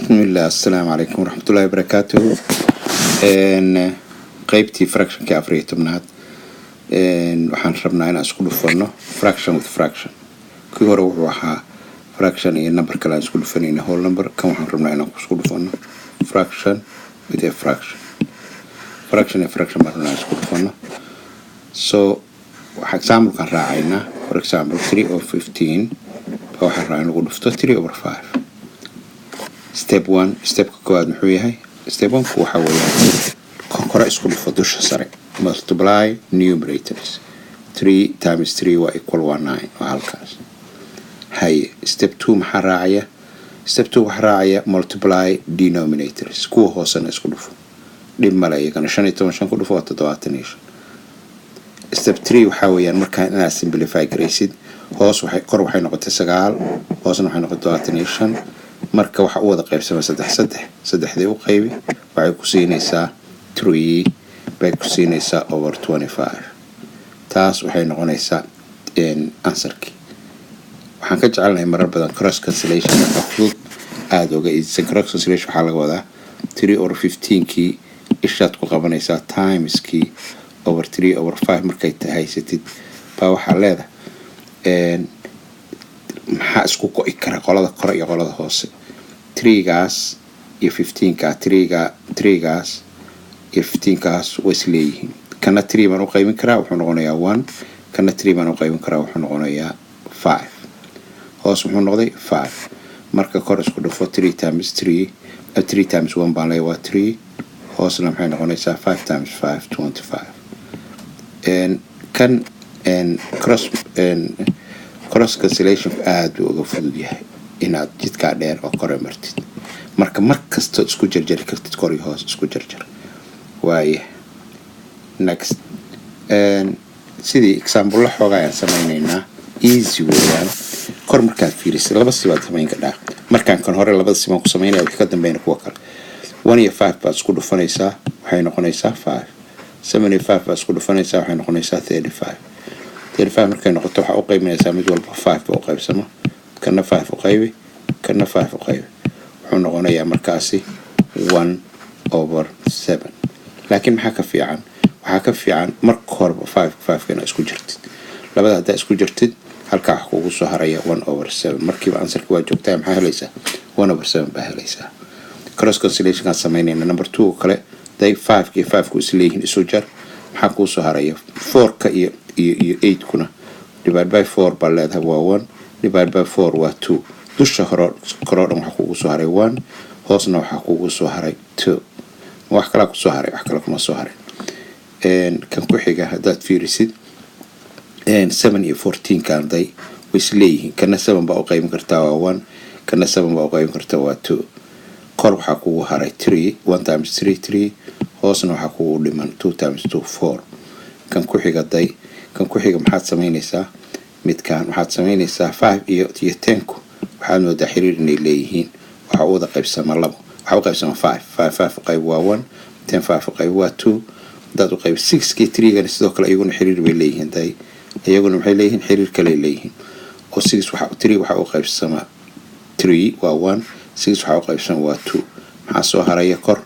بسم الله السلام عليكم ورحمة الله وبركاته. قيبتي fraction كأفريت منهاد وحن ربنا هنا أسكول فنه fraction with fraction كي هو روحها fraction هي number كلا أسكول فنينه whole number كم وحن ربنا هنا أسكول فنه fraction with a fraction هي fraction مرنا أسكول فنه so example كان راعينا for example 3 over 15 فهو حراعينا نقول 3 over 5 step 1 step كواد محوية هاي step 1 كو حوالي كورا اسكول فدوش سري multiply numerators 3 times 3 equal 19 وهالكاس هاي step 2 محراعية step 2 محراعية multiply denominators كو هو سنة اسكول فو دي ملايا كانوا شان يتوان شان كله فوات تدواتنيش step 3 وحاوية مركا انا simplify كريسيد هوس وحي كور وحي نقطة سقال هوسنا وحي نقطة دواتنيشن marka waxa uu wada qaybsama saddexdii u qaybi waxay ku siinaysaa 3 bay ku siinaysaa over 25 taas waxay noqonaysaa answerki waxaan ka jecelnahay marar badan cross cancellation afdud aad uga iidsan cross cancellation waxa laga wadaa 3 over 15 ki ishaad ku qabanaysaa times ki over 3 over 5 markay tahaysatid baa waxa leedahay maxaa isku go'i kara qolada kore iyo qolada hoose 3gaas iyo 15ka 3gaas iyo 15kaas way isleeyihiin kana 3 baan u qaybin karaa wuxuu noqonayaa 1 kana 3 baan u qaybin karaa wuxuu noqonayaa 5 hoos wuxuu noqday 5 marka kor isku dhufo 3 times 3 3 times 1 baan leeyahay waa 3 hoosna maxay noqonaysaa 5 times 5 25 kan cross cancellation aad uga fudud yahay inaad jidka dheer oo kore martid marka markasta isku jarjar kartid kor iyo hoos isku jarjar waaye next sidii example la xoogaa aan sameeynaa easy weeyaan kor markaad fiirisid laba sibaad samayn kartaa markaan kan hore labada sibaan ku sameynaa wixii ka dambeeyna kuwa kale 1 iyo 5 baad isku dhufanaysaa waxay noqonaysaa 5 7 iyo 5 baad isku dhufanaysaa waxay noqonaysaa 35 35 markay noqoto waxa u qaybinaysaa mid walba 5 oo qaybsamo kana 5 oo qaybi kana 5 oo qaybi wuxuu noqonayaa markaasi 1 over 7 laakiin waxa ka fiican marka hore 5 kana isku jirtid labada hadaa isku jirtid halka wax kugu soo haraya 1 over 7 markiiba answerka waa joogtaa maxaa helaysaa 1 over 7 baa helaysaa cross cancellation ka sameynayna number 2 kale day 5 iyo 5 ku isleeyihiin isu jar maxaa ku soo haraya 4 ka iyo 8 kuna divide by 4 baa leedahay waa 1 divide by 4 waa 2 dusha hore korodhan waxa kugu soo haray 1 hoosna waxa kugu soo haray 2 wax kala ku soo haray wax kala kuma soo haray kan ku xiga hadaad fiirisid 7 iyo 14 kan day isleeyihiin kana 7 baa u qaybin kartaa waa 1 kana 7 baa u qaybin kartaa waa 2 kor waxa kugu haray 3 1 times 3 3 hoosna waxa kugu dhiman 2 times 2 4 kan ku xiga day kan ku xiga maxaad sameynaysaa midkaan waxaad sameynaysaa 5 iyo 10 ku waxaad moodaa xiriir inay leeyihiin waxa wada qaybsama labo waxa u qaybsama 5 qayb waa 1 10 5 qayb waa 2 dad u qayb 6 ki 3 gan sidoo kale iyaguna xiriir bay leeyihiin day iyaguna waxay leeyihiin xiriir kale leeyihiin oo 6 waxa 3 waxa u qaybsama 3 waa 1 6 waxa u qaybsama waa 2 maxaa soo haraya kor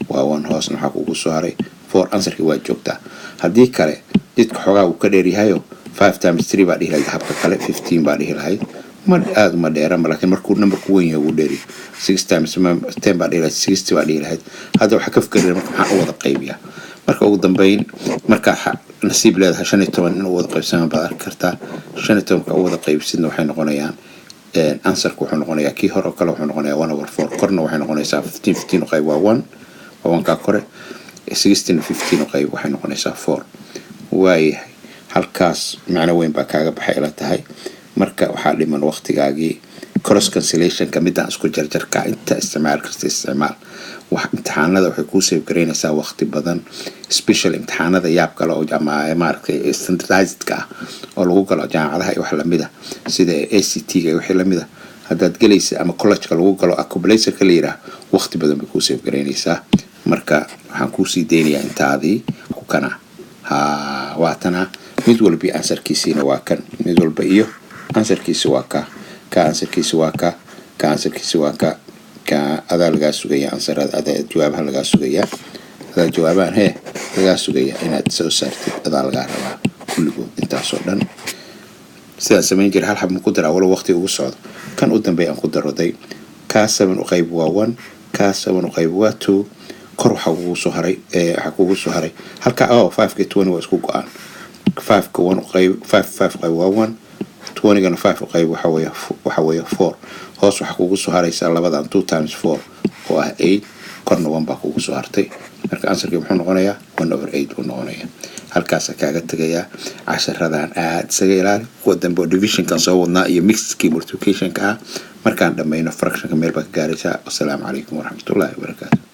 waa 1 hoosna waxa kugu soo haray 4 answerki waa joogtaa haddii kale jidka xogaa uu ka dheer yahayo 5 times 3 baa dhihi lahayd habka kale 15 baa dhihi lahayd ma aad ma dheera laakiin markuu numberku weyn yahay uu dheeri 6 times 10 baa dhihi lahayd 60 baa dhihi lahayd hadda waxa ka fikiraya marka maxaa u wada qaybiyaa marka ugu dambeyn marka nasiib leedahay 15 in uu wada qaybsamo baad arki kartaa 15 ka wada qaybsidna waxay noqonayaan answerku wuxuu noqonayaa kii hore kale wuxuu noqonayaa 1 over 4 korna waxay noqonaysaa 15 qayb waa 1 waa 1 ka kore 16 15 qayb waxay noqonaysaa 4 waayahay halkaas macno weyn baa kaaga baxay la tahay marka waxaa dhiman waqtigaagii cross cancellation ka mid ah isku jarjarka inta isticmaal wax imtixaanada waxay ku save gareynaysaa waqti badan special imtixaanada yaab kale oo maaragtay standardized ka oo lagu galo jaamacadaha iyo wax lamid ah sida ACT ga iyo wixii lamid ah haddaad galaysa ama college ka lagu galo accumulator ka leeyahay waqti badan bay ku save gareynaysaa marka waxaan ku sii deynayaa intaadii ku kana waatana mid walba answerkiisina waa kan mid walba iyo answerkiisa waa ka answerkiisa waa ka answerkiisa waa ka adaa lagaa sugayaa ansarada adaa jawaabaha lagaa sugayaa adaa jawaabahan lagaa sugayaa inaad soo saartid adaa lagaa rabaa kulligood intaasoo dhan sidaan samayn jiray hal xab ma ku daraa walo waqti ugu socdo kan u dambeeya aan ku daroday K7 u qayb waa 1 K7 u qayb waa 2 kor waxa kugu soo haray halka 5 waa isku go'an 5 1 u qayb 5 qayb waa 1 20 5 u qayb waxa weeye 4 hoos waxa kugu soo haraysa labadan 2 times 4 oo ah 8 korna 1 baa kugu soo hartay marka ansarkii wuxuu noqonayaa 1/8 uu noqonayaa halkaas kaaga tagayaa casharadan aad isaga ilaali kuwa dambe division kan soo wadnaa iyo mixed multiplication ka markaan dhameeyno fraction ka meel baa ka gaaraysa. Assalaamu calaykum waraxmatullaahi wabarakaatuh.